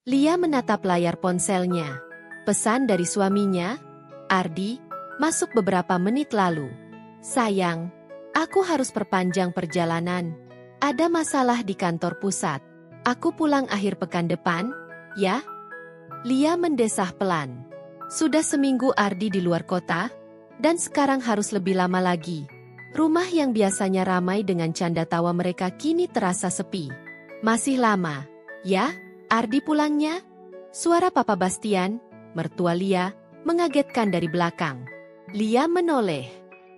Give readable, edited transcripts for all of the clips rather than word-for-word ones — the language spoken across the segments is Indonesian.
Lia menatap layar ponselnya. Pesan dari suaminya, Ardi, masuk beberapa menit lalu. Sayang, aku harus perpanjang perjalanan. Ada masalah di kantor pusat. Aku pulang akhir pekan depan, ya? Lia mendesah pelan. Sudah seminggu Ardi di luar kota, dan sekarang harus lebih lama lagi. Rumah yang biasanya ramai dengan canda tawa mereka kini terasa sepi. Masih lama, ya? Ardi pulangnya? Suara Papa Bastian, mertua Lia, mengagetkan dari belakang. Lia menoleh.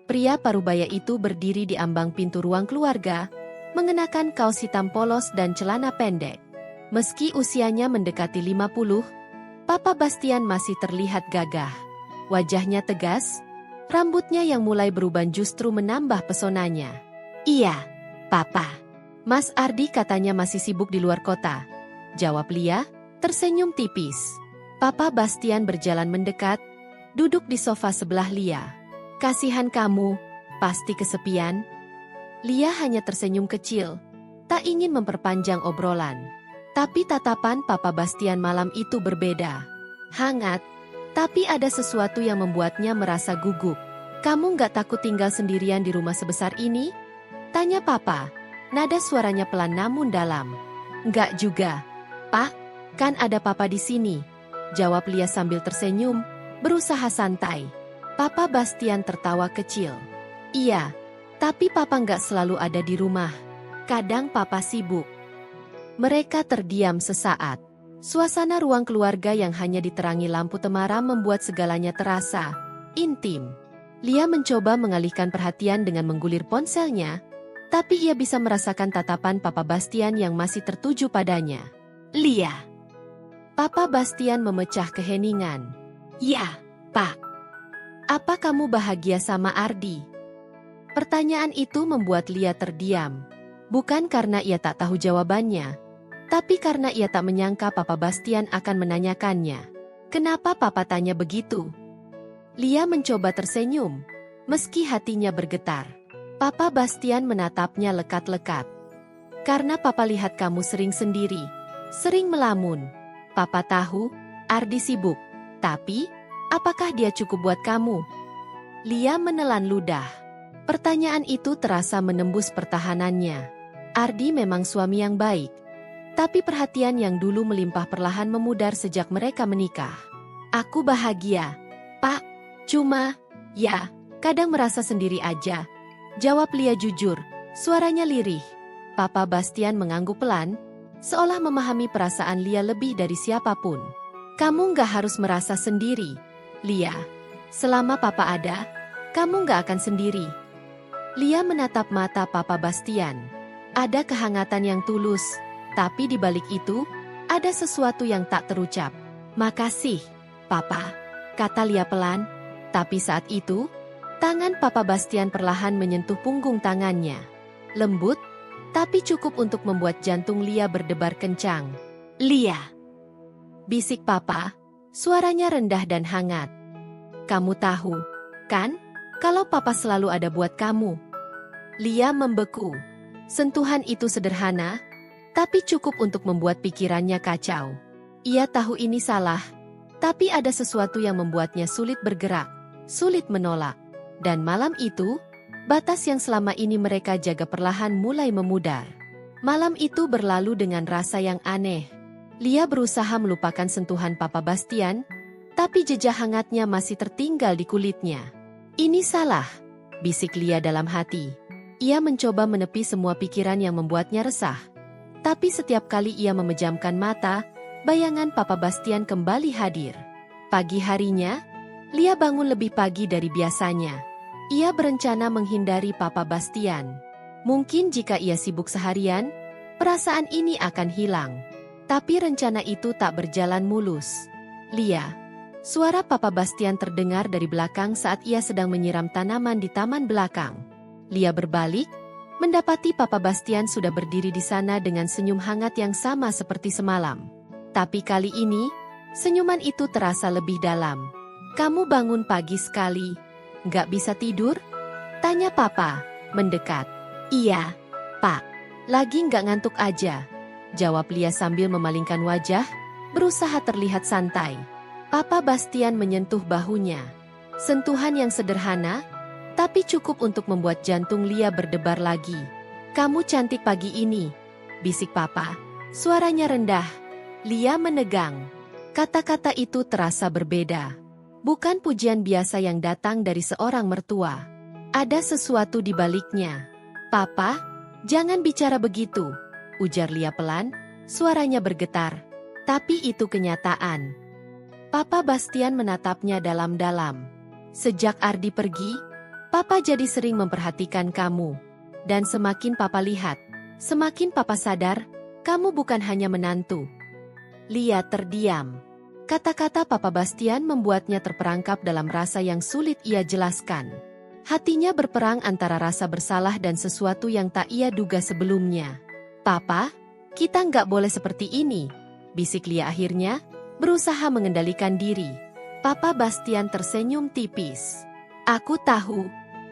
Pria parubaya itu berdiri di ambang pintu ruang keluarga, mengenakan kaos hitam polos dan celana pendek. Meski usianya mendekati 50, Papa Bastian masih terlihat gagah. Wajahnya tegas, rambutnya yang mulai beruban justru menambah pesonanya. Iya, Papa. Mas Ardi katanya masih sibuk di luar kota. Jawab Lia, tersenyum tipis. Papa Bastian berjalan mendekat, duduk di sofa sebelah Lia. Kasihan kamu, pasti kesepian. Lia hanya tersenyum kecil, tak ingin memperpanjang obrolan. Tapi tatapan Papa Bastian malam itu berbeda. Hangat, tapi ada sesuatu yang membuatnya merasa gugup. Kamu nggak takut tinggal sendirian di rumah sebesar ini? Tanya Papa, nada suaranya pelan namun dalam. Nggak juga. Pak, kan ada Papa di sini. Jawab Lia sambil tersenyum, berusaha santai. Papa Bastian tertawa kecil. Iya, tapi Papa nggak selalu ada di rumah. Kadang Papa sibuk. Mereka terdiam sesaat. Suasana ruang keluarga yang hanya diterangi lampu temaram membuat segalanya terasa intim. Lia mencoba mengalihkan perhatian dengan menggulir ponselnya, tapi ia bisa merasakan tatapan Papa Bastian yang masih tertuju padanya. Lia. Papa Bastian memecah keheningan. Ya, Pak. Apa kamu bahagia sama Ardi? Pertanyaan itu membuat Lia terdiam. Bukan karena ia tak tahu jawabannya, tapi karena ia tak menyangka Papa Bastian akan menanyakannya. Kenapa Papa tanya begitu? Lia mencoba tersenyum, meski hatinya bergetar. Papa Bastian menatapnya lekat-lekat. Karena Papa lihat kamu sering sendiri, sering melamun. Papa tahu, Ardi sibuk. Tapi, apakah dia cukup buat kamu? Lia menelan ludah. Pertanyaan itu terasa menembus pertahanannya. Ardi memang suami yang baik. Tapi perhatian yang dulu melimpah perlahan memudar sejak mereka menikah. Aku bahagia, Pak. Cuma, ya, kadang merasa sendiri aja. Jawab Lia jujur, suaranya lirih. Papa Bastian mengangguk pelan, seolah memahami perasaan Lia lebih dari siapapun. Kamu nggak harus merasa sendiri, Lia. Selama Papa ada, kamu nggak akan sendiri. Lia menatap mata Papa Bastian. Ada kehangatan yang tulus, tapi di balik itu, ada sesuatu yang tak terucap. Makasih, Papa, kata Lia pelan. Tapi saat itu, tangan Papa Bastian perlahan menyentuh punggung tangannya. Lembut, tapi cukup untuk membuat jantung Lia berdebar kencang. Lia. Bisik Papa, suaranya rendah dan hangat. Kamu tahu, kan, kalau Papa selalu ada buat kamu. Lia membeku. Sentuhan itu sederhana, tapi cukup untuk membuat pikirannya kacau. Ia tahu ini salah, tapi ada sesuatu yang membuatnya sulit bergerak, sulit menolak. Dan malam itu, batas yang selama ini mereka jaga perlahan mulai memudar. Malam itu berlalu dengan rasa yang aneh. Lia berusaha melupakan sentuhan Papa Bastian, tapi jejak hangatnya masih tertinggal di kulitnya. Ini salah, bisik Lia dalam hati. Ia mencoba menepi semua pikiran yang membuatnya resah. Tapi setiap kali ia memejamkan mata, bayangan Papa Bastian kembali hadir. Pagi harinya, Lia bangun lebih pagi dari biasanya. Ia berencana menghindari Papa Bastian. Mungkin jika ia sibuk seharian, perasaan ini akan hilang. Tapi rencana itu tak berjalan mulus. Lia. Suara Papa Bastian terdengar dari belakang saat ia sedang menyiram tanaman di taman belakang. Lia berbalik, mendapati Papa Bastian sudah berdiri di sana dengan senyum hangat yang sama seperti semalam. Tapi kali ini, senyuman itu terasa lebih dalam. Kamu bangun pagi sekali, nggak bisa tidur? Tanya Papa, mendekat. Iya, Pak. Lagi nggak ngantuk aja. Jawab Lia sambil memalingkan wajah, berusaha terlihat santai. Papa Bastian menyentuh bahunya. Sentuhan yang sederhana, tapi cukup untuk membuat jantung Lia berdebar lagi. "Kamu cantik pagi ini," bisik Papa. Suaranya rendah. Lia menegang. Kata-kata itu terasa berbeda. Bukan pujian biasa yang datang dari seorang mertua. Ada sesuatu di baliknya. "Papa, jangan bicara begitu," ujar Lia pelan, suaranya bergetar. Tapi itu kenyataan. Papa Bastian menatapnya dalam-dalam. "Sejak Ardi pergi, Papa jadi sering memperhatikan kamu. Dan semakin Papa lihat, semakin Papa sadar, kamu bukan hanya menantu." Lia terdiam. Kata-kata Papa Bastian membuatnya terperangkap dalam rasa yang sulit ia jelaskan. Hatinya berperang antara rasa bersalah dan sesuatu yang tak ia duga sebelumnya. "Papa, kita nggak boleh seperti ini," bisik Lia akhirnya, berusaha mengendalikan diri. Papa Bastian tersenyum tipis. "Aku tahu,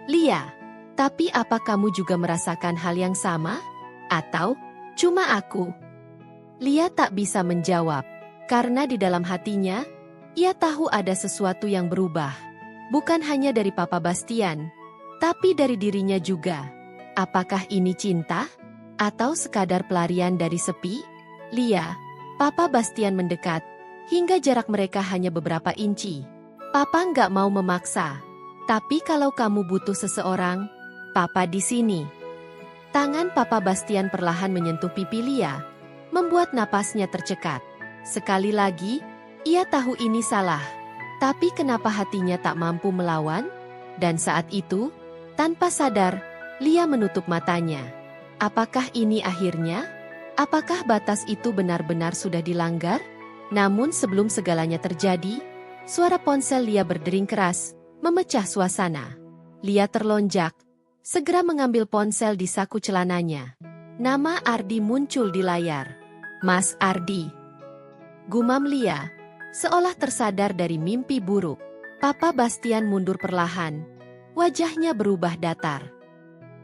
Lia. Tapi apa kamu juga merasakan hal yang sama? Atau cuma aku?" Lia tak bisa menjawab. Karena di dalam hatinya, ia tahu ada sesuatu yang berubah. Bukan hanya dari Papa Bastian, tapi dari dirinya juga. Apakah ini cinta? Atau sekadar pelarian dari sepi? "Lia," Papa Bastian mendekat, hingga jarak mereka hanya beberapa inci. "Papa nggak mau memaksa. Tapi kalau kamu butuh seseorang, Papa di sini." Tangan Papa Bastian perlahan menyentuh pipi Lia, membuat napasnya tercekat. Sekali lagi, ia tahu ini salah. Tapi kenapa hatinya tak mampu melawan? Dan saat itu, tanpa sadar, Lia menutup matanya. Apakah ini akhirnya? Apakah batas itu benar-benar sudah dilanggar? Namun sebelum segalanya terjadi, suara ponsel Lia berdering keras, memecah suasana. Lia terlonjak, segera mengambil ponsel di saku celananya. Nama Ardi muncul di layar. "Mas Ardi," gumam Lia, seolah tersadar dari mimpi buruk. Papa Bastian mundur perlahan. Wajahnya berubah datar.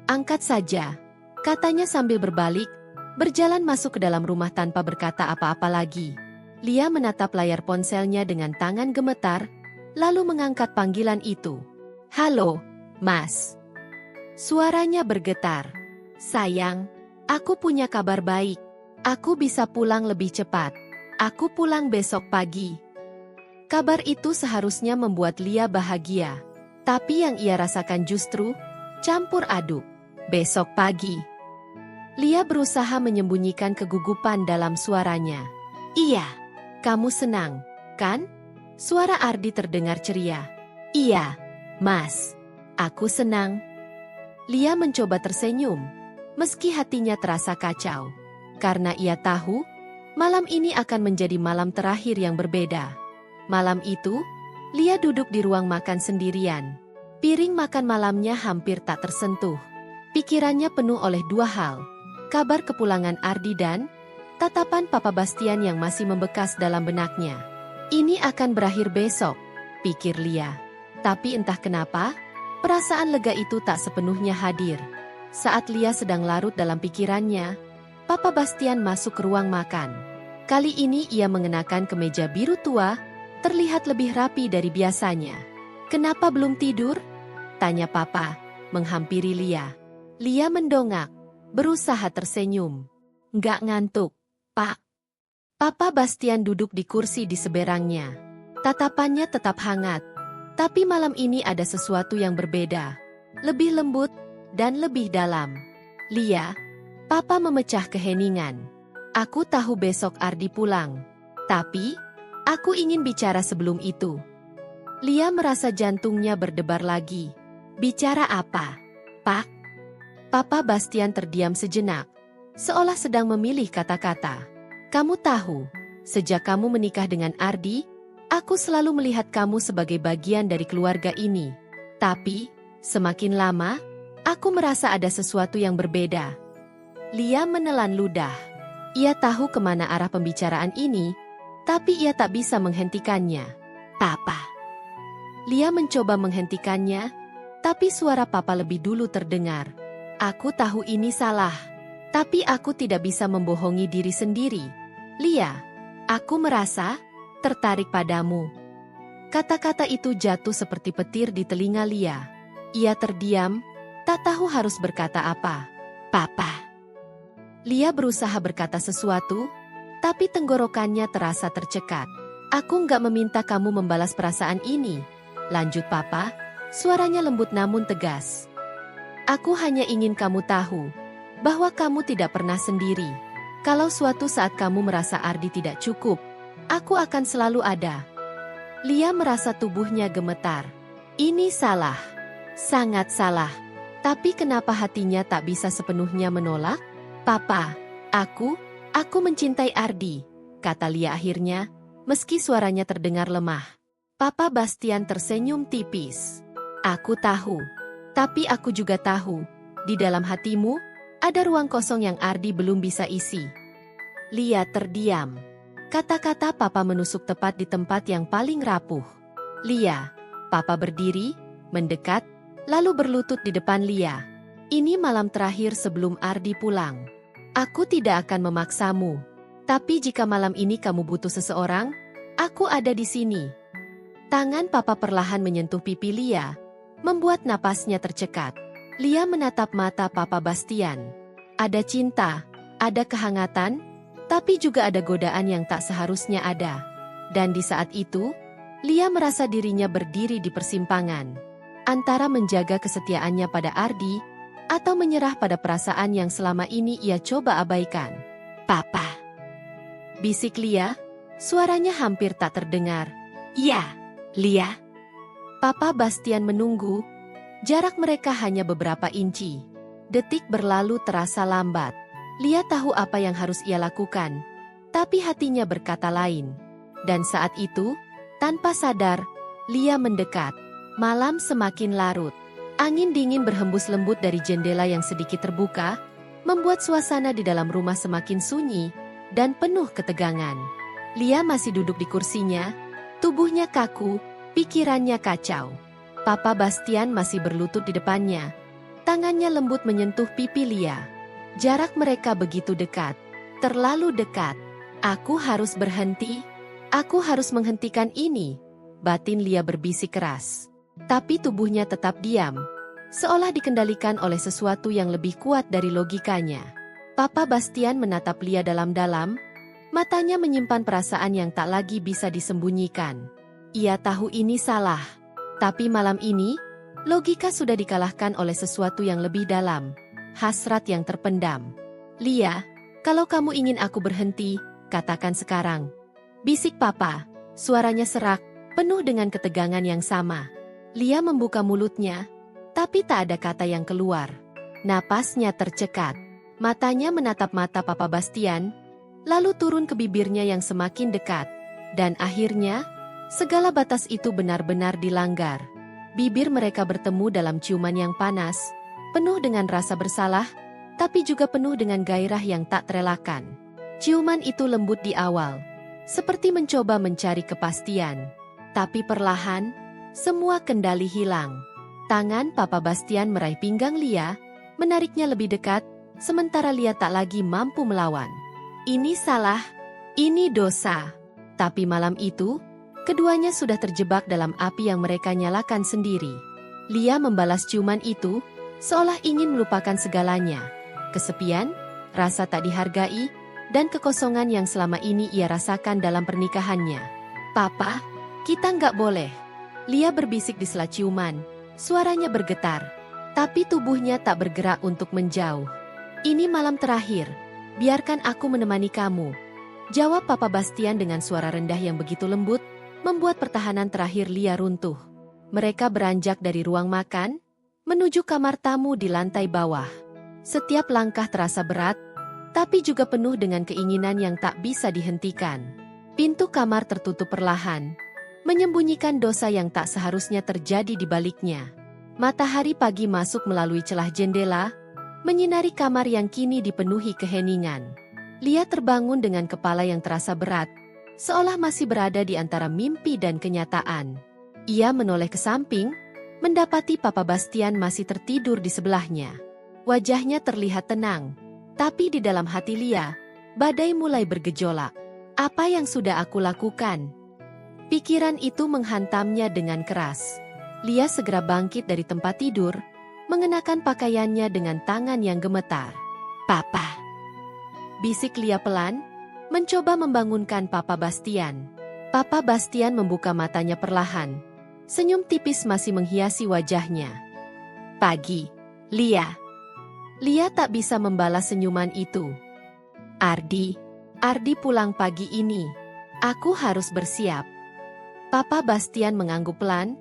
"Angkat saja," katanya sambil berbalik, berjalan masuk ke dalam rumah tanpa berkata apa-apa lagi. Lia menatap layar ponselnya dengan tangan gemetar, lalu mengangkat panggilan itu. "Halo, Mas." Suaranya bergetar. "Sayang, aku punya kabar baik. Aku bisa pulang lebih cepat. Aku pulang besok pagi." Kabar itu seharusnya membuat Lia bahagia. Tapi yang ia rasakan justru campur aduk. "Besok pagi." Lia berusaha menyembunyikan kegugupan dalam suaranya. "Iya, kamu senang, kan?" Suara Ardi terdengar ceria. "Iya, Mas. Aku senang." Lia mencoba tersenyum, meski hatinya terasa kacau. Karena ia tahu, malam ini akan menjadi malam terakhir yang berbeda. Malam itu, Lia duduk di ruang makan sendirian. Piring makan malamnya hampir tak tersentuh. Pikirannya penuh oleh dua hal. Kabar kepulangan Ardi dan tatapan Papa Bastian yang masih membekas dalam benaknya. Ini akan berakhir besok, pikir Lia. Tapi entah kenapa, perasaan lega itu tak sepenuhnya hadir. Saat Lia sedang larut dalam pikirannya, Papa Bastian masuk ke ruang makan. Kali ini ia mengenakan kemeja biru tua, terlihat lebih rapi dari biasanya. "Kenapa belum tidur?" tanya Papa, menghampiri Lia. Lia mendongak, berusaha tersenyum. "Nggak ngantuk, Pak." Papa Bastian duduk di kursi di seberangnya. Tatapannya tetap hangat. Tapi malam ini ada sesuatu yang berbeda. Lebih lembut dan lebih dalam. "Lia," Papa memecah keheningan. "Aku tahu besok Ardi pulang. Tapi, aku ingin bicara sebelum itu." Lia merasa jantungnya berdebar lagi. "Bicara apa, Pak?" Papa Bastian terdiam sejenak, seolah sedang memilih kata-kata. "Kamu tahu, sejak kamu menikah dengan Ardi, aku selalu melihat kamu sebagai bagian dari keluarga ini. Tapi, semakin lama, aku merasa ada sesuatu yang berbeda." Lia menelan ludah. Ia tahu kemana arah pembicaraan ini, tapi ia tak bisa menghentikannya. "Papa." Lia mencoba menghentikannya, tapi suara Papa lebih dulu terdengar. "Aku tahu ini salah, tapi aku tidak bisa membohongi diri sendiri. Lia, Aku merasa tertarik padamu. Kata-kata itu jatuh seperti petir di telinga Lia. Ia terdiam, tak tahu harus berkata apa. Papa. Lia berusaha berkata sesuatu, tapi tenggorokannya terasa tercekat. Aku nggak meminta kamu membalas perasaan ini, lanjut Papa, suaranya lembut namun tegas. Aku hanya ingin kamu tahu bahwa kamu tidak pernah sendiri. Kalau suatu saat kamu merasa Ardi tidak cukup, aku akan selalu ada. Lia merasa tubuhnya gemetar. Ini salah. Sangat salah. Tapi kenapa hatinya tak bisa sepenuhnya menolak? Papa, aku mencintai Ardi, kata Lia akhirnya, meski suaranya terdengar lemah. Papa Bastian tersenyum tipis. Aku tahu. Tapi aku juga tahu, di dalam hatimu, ada ruang kosong yang Ardi belum bisa isi. Lia terdiam. Kata-kata Papa menusuk tepat di tempat yang paling rapuh. Lia. Papa berdiri, mendekat, lalu berlutut di depan Lia. Ini malam terakhir sebelum Ardi pulang. Aku tidak akan memaksamu. Tapi jika malam ini kamu butuh seseorang, aku ada di sini. Tangan Papa perlahan menyentuh pipi Lia, membuat napasnya tercekat. Lia menatap mata Papa Bastian. Ada cinta, ada kehangatan, tapi juga ada godaan yang tak seharusnya ada. Dan di saat itu, Lia merasa dirinya berdiri di persimpangan. Antara menjaga kesetiaannya pada Ardi, atau menyerah pada perasaan yang selama ini ia coba abaikan. Papa. Bisik Lia, suaranya hampir tak terdengar. Ya, Lia. Papa Bastian menunggu. Jarak mereka hanya beberapa inci. Detik berlalu terasa lambat. Lia tahu apa yang harus ia lakukan, tapi hatinya berkata lain. Dan saat itu, tanpa sadar, Lia mendekat. Malam semakin larut. Angin dingin berhembus lembut dari jendela yang sedikit terbuka, membuat suasana di dalam rumah semakin sunyi dan penuh ketegangan. Lia masih duduk di kursinya, tubuhnya kaku, pikirannya kacau. Papa Bastian masih berlutut di depannya. Tangannya lembut menyentuh pipi Lia. Jarak mereka begitu dekat, terlalu dekat. Aku harus berhenti, aku harus menghentikan ini, batin Lia berbisik keras. Tapi tubuhnya tetap diam, seolah dikendalikan oleh sesuatu yang lebih kuat dari logikanya. Papa Bastian menatap Lia dalam-dalam, matanya menyimpan perasaan yang tak lagi bisa disembunyikan. Ia tahu ini salah, tapi malam ini, logika sudah dikalahkan oleh sesuatu yang lebih dalam, hasrat yang terpendam. Lia, kalau kamu ingin aku berhenti, katakan sekarang. Bisik Papa, suaranya serak, penuh dengan ketegangan yang sama. Lia membuka mulutnya, tapi tak ada kata yang keluar. Napasnya tercekat. Matanya menatap mata Papa Bastian, lalu turun ke bibirnya yang semakin dekat. Dan akhirnya, segala batas itu benar-benar dilanggar. Bibir mereka bertemu dalam ciuman yang panas, penuh dengan rasa bersalah, tapi juga penuh dengan gairah yang tak terelakkan. Ciuman itu lembut di awal, seperti mencoba mencari kepastian. Tapi perlahan, semua kendali hilang. Tangan Papa Bastian meraih pinggang Lia, menariknya lebih dekat, sementara Lia tak lagi mampu melawan. Ini salah, ini dosa. Tapi malam itu, keduanya sudah terjebak dalam api yang mereka nyalakan sendiri. Lia membalas ciuman itu, seolah ingin melupakan segalanya. Kesepian, rasa tak dihargai, dan kekosongan yang selama ini ia rasakan dalam pernikahannya. Papa, kita nggak boleh. Lia berbisik di sela ciuman, suaranya bergetar, tapi tubuhnya tak bergerak untuk menjauh. Ini malam terakhir, biarkan aku menemani kamu, jawab Papa Bastian dengan suara rendah yang begitu lembut, membuat pertahanan terakhir Lia runtuh. Mereka beranjak dari ruang makan, menuju kamar tamu di lantai bawah. Setiap langkah terasa berat, tapi juga penuh dengan keinginan yang tak bisa dihentikan. Pintu kamar tertutup perlahan, menyembunyikan dosa yang tak seharusnya terjadi di baliknya. Matahari pagi masuk melalui celah jendela, menyinari kamar yang kini dipenuhi keheningan. Lia terbangun dengan kepala yang terasa berat, seolah masih berada di antara mimpi dan kenyataan. Ia menoleh ke samping, mendapati Papa Bastian masih tertidur di sebelahnya. Wajahnya terlihat tenang, tapi di dalam hati Lia, badai mulai bergejolak. Apa yang sudah aku lakukan? Pikiran itu menghantamnya dengan keras. Lia segera bangkit dari tempat tidur, mengenakan pakaiannya dengan tangan yang gemetar. "Papa!" bisik Lia pelan, mencoba membangunkan Papa Bastian. Papa Bastian membuka matanya perlahan. Senyum tipis masih menghiasi wajahnya. "Pagi, Lia." Lia tak bisa membalas senyuman itu. Ardi pulang pagi ini. Aku harus bersiap." Papa Bastian mengangguk pelan,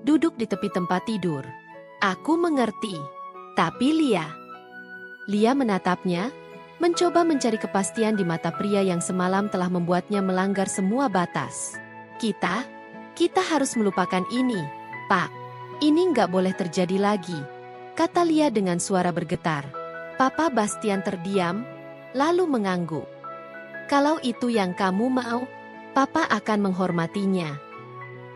duduk di tepi tempat tidur. "Aku mengerti. Tapi Lia menatapnya, mencoba mencari kepastian di mata pria yang semalam telah membuatnya melanggar semua batas. Kita harus melupakan ini, Pak. Ini nggak boleh terjadi lagi," kata Lia dengan suara bergetar. Papa Bastian terdiam, lalu mengangguk. "Kalau itu yang kamu mau, Papa akan menghormatinya."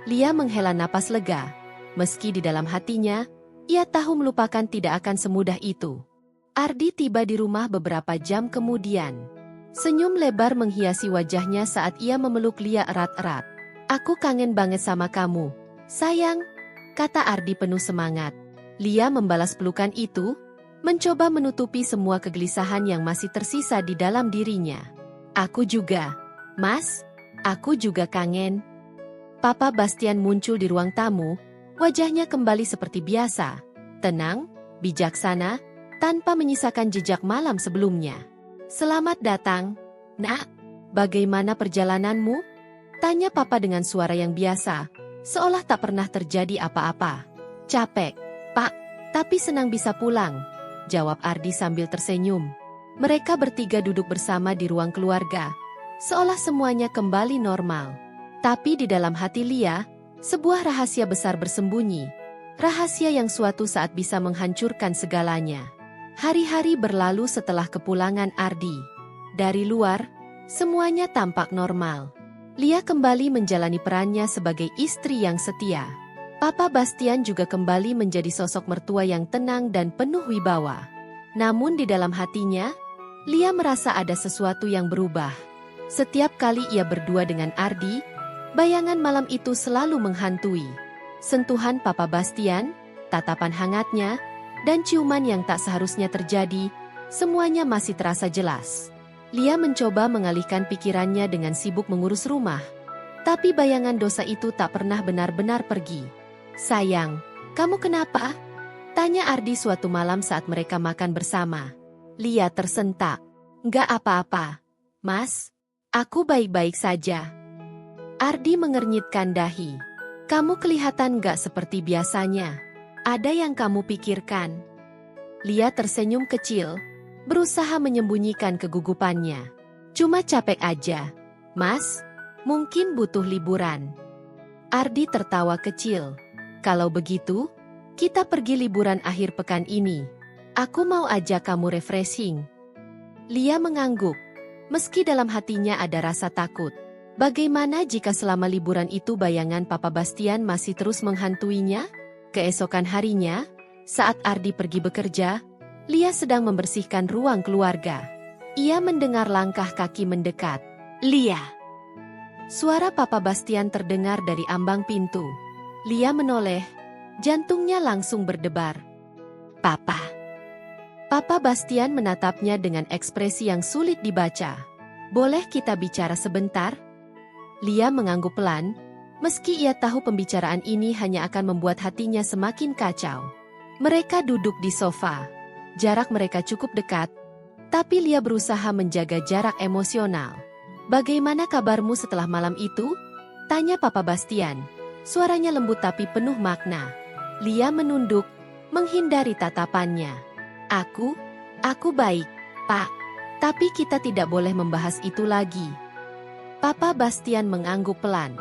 Lia menghela napas lega. Meski di dalam hatinya, ia tahu melupakan tidak akan semudah itu. Ardi tiba di rumah beberapa jam kemudian. Senyum lebar menghiasi wajahnya saat ia memeluk Lia erat-erat. "Aku kangen banget sama kamu, sayang," kata Ardi penuh semangat. Lia membalas pelukan itu, mencoba menutupi semua kegelisahan yang masih tersisa di dalam dirinya. "Aku juga, Mas. Aku juga kangen." Papa Bastian muncul di ruang tamu, wajahnya kembali seperti biasa, tenang, bijaksana, tanpa menyisakan jejak malam sebelumnya. "Selamat datang, Nak. Bagaimana perjalananmu?" tanya Papa dengan suara yang biasa, seolah tak pernah terjadi apa-apa. "Capek, Pak, tapi senang bisa pulang," jawab Ardi sambil tersenyum. Mereka bertiga duduk bersama di ruang keluarga, seolah semuanya kembali normal. Tapi di dalam hati Lia, sebuah rahasia besar bersembunyi. Rahasia yang suatu saat bisa menghancurkan segalanya. Hari-hari berlalu setelah kepulangan Ardi. Dari luar, semuanya tampak normal. Lia kembali menjalani perannya sebagai istri yang setia. Papa Bastian juga kembali menjadi sosok mertua yang tenang dan penuh wibawa. Namun di dalam hatinya, Lia merasa ada sesuatu yang berubah. Setiap kali ia berdua dengan Ardi, bayangan malam itu selalu menghantui. Sentuhan Papa Bastian, tatapan hangatnya, dan ciuman yang tak seharusnya terjadi, semuanya masih terasa jelas. Lia mencoba mengalihkan pikirannya dengan sibuk mengurus rumah. Tapi bayangan dosa itu tak pernah benar-benar pergi. "Sayang, kamu kenapa?" tanya Ardi suatu malam saat mereka makan bersama. Lia tersentak. "Nggak apa-apa, Mas. Aku baik-baik saja." Ardi mengernyitkan dahi. "Kamu kelihatan nggak seperti biasanya. Ada yang kamu pikirkan?" Lia tersenyum kecil, berusaha menyembunyikan kegugupannya. "Cuma capek aja, Mas. Mungkin butuh liburan." Ardi tertawa kecil. "Kalau begitu, kita pergi liburan akhir pekan ini. Aku mau ajak kamu refreshing." Lia mengangguk, meski dalam hatinya ada rasa takut. Bagaimana jika selama liburan itu bayangan Papa Bastian masih terus menghantuinya? Keesokan harinya, saat Ardi pergi bekerja, Lia sedang membersihkan ruang keluarga. Ia mendengar langkah kaki mendekat. "Lia!" Suara Papa Bastian terdengar dari ambang pintu. Lia menoleh, jantungnya langsung berdebar. "Papa." Papa Bastian menatapnya dengan ekspresi yang sulit dibaca. "Boleh kita bicara sebentar?" Lia mengangguk pelan, meski ia tahu pembicaraan ini hanya akan membuat hatinya semakin kacau. Mereka duduk di sofa. Jarak mereka cukup dekat, tapi Lia berusaha menjaga jarak emosional. "Bagaimana kabarmu setelah malam itu?" tanya Papa Bastian. Suaranya lembut tapi penuh makna. Lia menunduk, menghindari tatapannya. Aku baik, Pak. Tapi kita tidak boleh membahas itu lagi." Papa Bastian mengangguk pelan.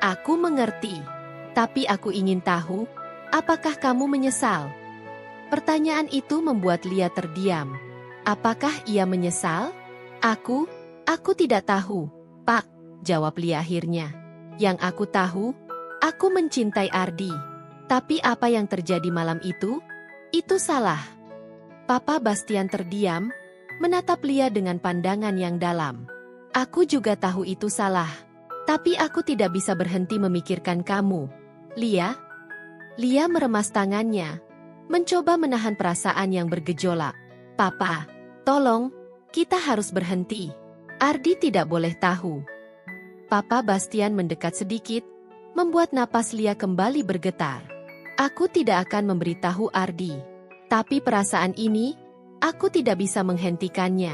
"Aku mengerti. Tapi aku ingin tahu, apakah kamu menyesal?" Pertanyaan itu membuat Lia terdiam. Apakah ia menyesal? Aku tidak tahu, Pak, jawab Lia akhirnya. "Yang aku tahu, aku mencintai Ardi. Tapi apa yang terjadi malam itu salah." Papa Bastian terdiam, menatap Lia dengan pandangan yang dalam. Aku juga tahu itu salah. Tapi aku tidak bisa berhenti memikirkan kamu. Lia? Lia meremas tangannya, mencoba menahan perasaan yang bergejolak. Papa, tolong, kita harus berhenti. Ardi tidak boleh tahu. Papa Bastian mendekat sedikit, membuat napas Lia kembali bergetar. Aku tidak akan memberitahu Ardi. Tapi perasaan ini, aku tidak bisa menghentikannya.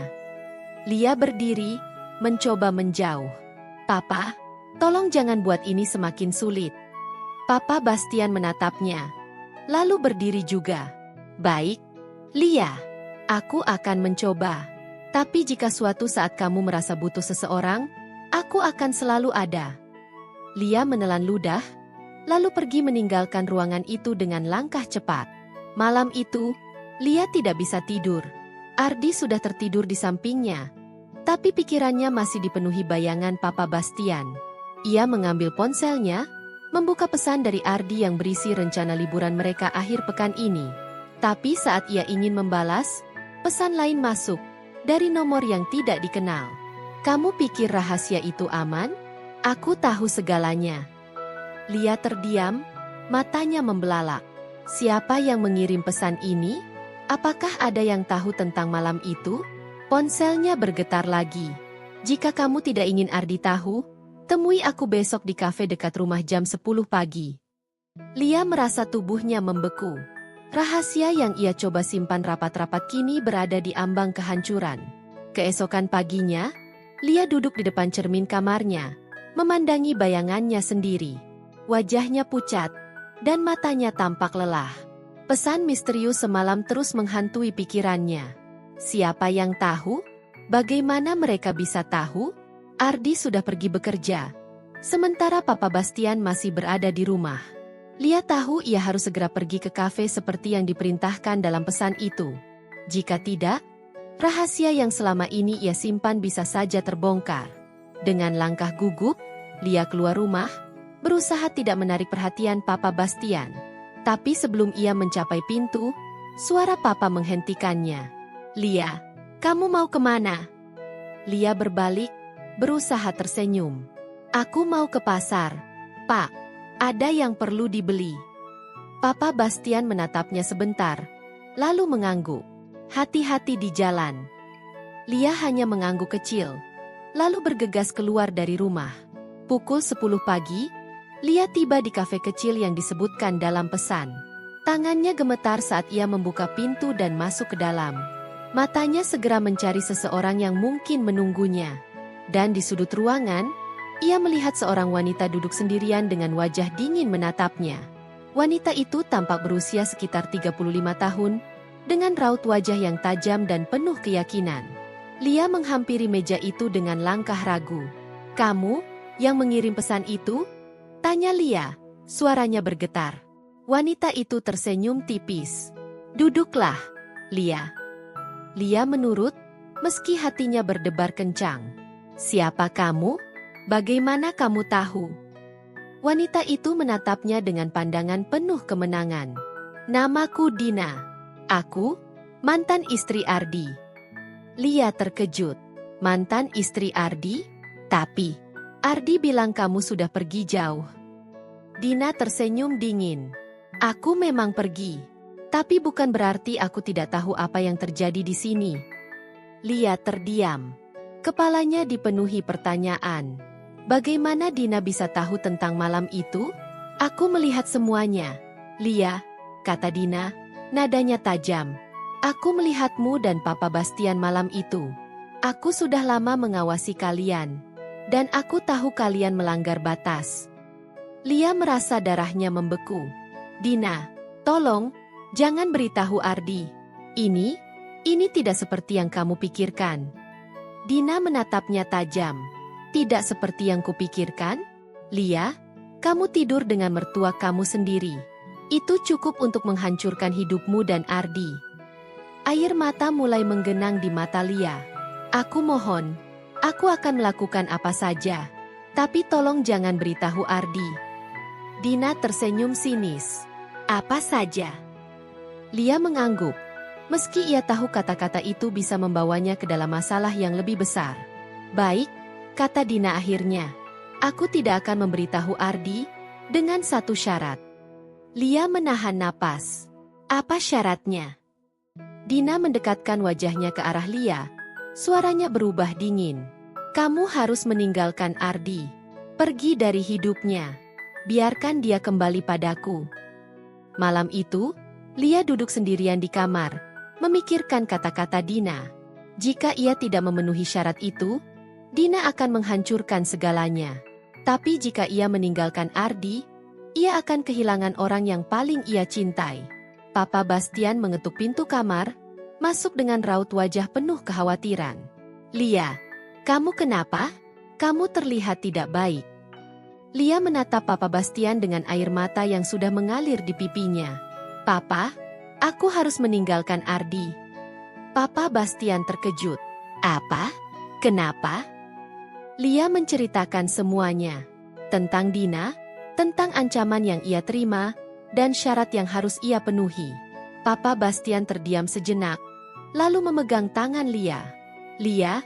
Lia berdiri, mencoba menjauh. Papa, tolong jangan buat ini semakin sulit. Papa Bastian menatapnya, lalu berdiri juga. Baik, Lia, aku akan mencoba. Tapi jika suatu saat kamu merasa butuh seseorang, aku akan selalu ada. Lia menelan ludah, lalu pergi meninggalkan ruangan itu dengan langkah cepat. Malam itu, Lia tidak bisa tidur. Ardi sudah tertidur di sampingnya, tapi pikirannya masih dipenuhi bayangan Papa Bastian. Ia mengambil ponselnya, membuka pesan dari Ardi yang berisi rencana liburan mereka akhir pekan ini. Tapi saat ia ingin membalas, pesan lain masuk, dari nomor yang tidak dikenal. Kamu pikir rahasia itu aman? Aku tahu segalanya. Lia terdiam, matanya membelalak. Siapa yang mengirim pesan ini? Apakah ada yang tahu tentang malam itu? Ponselnya bergetar lagi. Jika kamu tidak ingin Ardi tahu, temui aku besok di kafe dekat rumah jam 10 pagi. Lia merasa tubuhnya membeku. Rahasia yang ia coba simpan rapat-rapat kini berada di ambang kehancuran. Keesokan paginya, Lia duduk di depan cermin kamarnya, memandangi bayangannya sendiri. Wajahnya pucat, dan matanya tampak lelah. Pesan misterius semalam terus menghantui pikirannya. Siapa yang tahu? Bagaimana mereka bisa tahu? Ardi sudah pergi bekerja, sementara Papa Bastian masih berada di rumah. Lia tahu ia harus segera pergi ke kafe seperti yang diperintahkan dalam pesan itu. Jika tidak, rahasia yang selama ini ia simpan bisa saja terbongkar. Dengan langkah gugup, Lia keluar rumah, berusaha tidak menarik perhatian Papa Bastian. Tapi sebelum ia mencapai pintu, suara Papa menghentikannya. Lia, kamu mau kemana? Lia berbalik, berusaha tersenyum. Aku mau ke pasar, Pak. Ada yang perlu dibeli. Papa Bastian menatapnya sebentar, lalu mengangguk. Hati-hati di jalan. Lia hanya mengangguk kecil, lalu bergegas keluar dari rumah. Pukul 10 pagi, Lia tiba di kafe kecil yang disebutkan dalam pesan. Tangannya gemetar saat ia membuka pintu dan masuk ke dalam. Matanya segera mencari seseorang yang mungkin menunggunya. Dan di sudut ruangan, ia melihat seorang wanita duduk sendirian dengan wajah dingin menatapnya. Wanita itu tampak berusia sekitar 35 tahun, dengan raut wajah yang tajam dan penuh keyakinan. Lia menghampiri meja itu dengan langkah ragu. Kamu, yang mengirim pesan itu? Tanya Lia, suaranya bergetar. Wanita itu tersenyum tipis. Duduklah, Lia. Lia menurut, meski hatinya berdebar kencang. Siapa kamu? Bagaimana kamu tahu? Wanita itu menatapnya dengan pandangan penuh kemenangan. Namaku Dina. Aku, mantan istri Ardi. Lia terkejut. Mantan istri Ardi? Tapi, Ardi bilang kamu sudah pergi jauh. Dina tersenyum dingin. Aku memang pergi. Tapi bukan berarti aku tidak tahu apa yang terjadi di sini. Lia terdiam. Kepalanya dipenuhi pertanyaan. Bagaimana Dina bisa tahu tentang malam itu? Aku melihat semuanya. Lia, kata Dina, nadanya tajam. Aku melihatmu dan Papa Bastian malam itu. Aku sudah lama mengawasi kalian. Dan aku tahu kalian melanggar batas. Lia merasa darahnya membeku. Dina, tolong, jangan beritahu Ardi. Ini tidak seperti yang kamu pikirkan. Dina menatapnya tajam. Tidak seperti yang kupikirkan? Lia, kamu tidur dengan mertua kamu sendiri. Itu cukup untuk menghancurkan hidupmu dan Ardi. Air mata mulai menggenang di mata Lia. Aku mohon, aku akan melakukan apa saja. Tapi tolong jangan beritahu Ardi. Dina tersenyum sinis. Apa saja? Lia mengangguk. Meski ia tahu kata-kata itu bisa membawanya ke dalam masalah yang lebih besar. Baik, kata Dina akhirnya. Aku tidak akan memberitahu Ardi, dengan satu syarat. Lia menahan napas. Apa syaratnya? Dina mendekatkan wajahnya ke arah Lia. Suaranya berubah dingin. Kamu harus meninggalkan Ardi. Pergi dari hidupnya. Biarkan dia kembali padaku. Malam itu, Lia duduk sendirian di kamar, memikirkan kata-kata Dina. Jika ia tidak memenuhi syarat itu, Dina akan menghancurkan segalanya. Tapi jika ia meninggalkan Ardi, ia akan kehilangan orang yang paling ia cintai. Papa Bastian mengetuk pintu kamar, masuk dengan raut wajah penuh kekhawatiran. Lia, kamu kenapa? Kamu terlihat tidak baik. Lia menatap Papa Bastian dengan air mata yang sudah mengalir di pipinya. Papa, aku harus meninggalkan Ardi. Papa Bastian terkejut. Apa? Kenapa? Lia menceritakan semuanya. Tentang Dina, tentang ancaman yang ia terima, dan syarat yang harus ia penuhi. Papa Bastian terdiam sejenak, lalu memegang tangan Lia. Lia,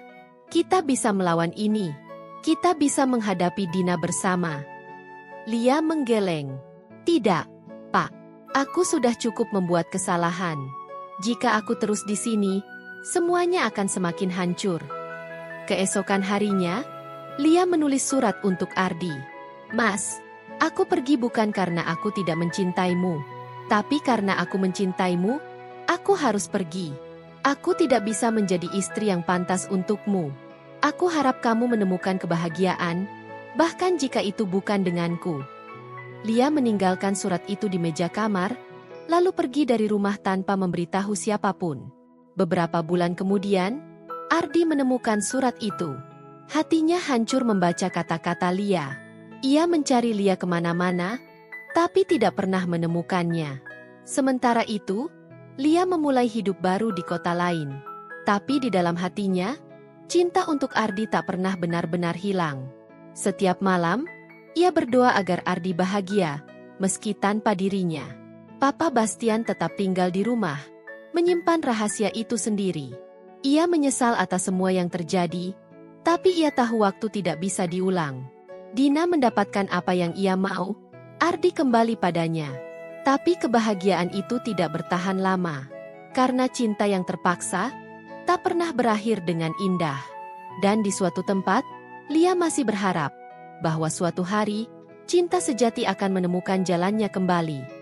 kita bisa melawan ini. Kita bisa menghadapi Dina bersama. Lia menggeleng. Tidak, Pak. Aku sudah cukup membuat kesalahan. Jika aku terus di sini, semuanya akan semakin hancur. Keesokan harinya, Lia menulis surat untuk Ardi. Mas, aku pergi bukan karena aku tidak mencintaimu. Tapi karena aku mencintaimu, aku harus pergi. Aku tidak bisa menjadi istri yang pantas untukmu. Aku harap kamu menemukan kebahagiaan, bahkan jika itu bukan denganku. Lia meninggalkan surat itu di meja kamar, lalu pergi dari rumah tanpa memberitahu siapapun. Beberapa bulan kemudian, Ardi menemukan surat itu. Hatinya hancur membaca kata-kata Lia. Ia mencari Lia kemana-mana, tapi tidak pernah menemukannya. Sementara itu, Lia memulai hidup baru di kota lain. Tapi di dalam hatinya, cinta untuk Ardi tak pernah benar-benar hilang. Setiap malam, ia berdoa agar Ardi bahagia, meski tanpa dirinya. Papa Bastian tetap tinggal di rumah, menyimpan rahasia itu sendiri. Ia menyesal atas semua yang terjadi, tapi ia tahu waktu tidak bisa diulang. Dina mendapatkan apa yang ia mau, Ardi kembali padanya. Tapi kebahagiaan itu tidak bertahan lama. Karena cinta yang terpaksa, tak pernah berakhir dengan indah. Dan di suatu tempat, Lia masih berharap bahwa suatu hari, cinta sejati akan menemukan jalannya kembali.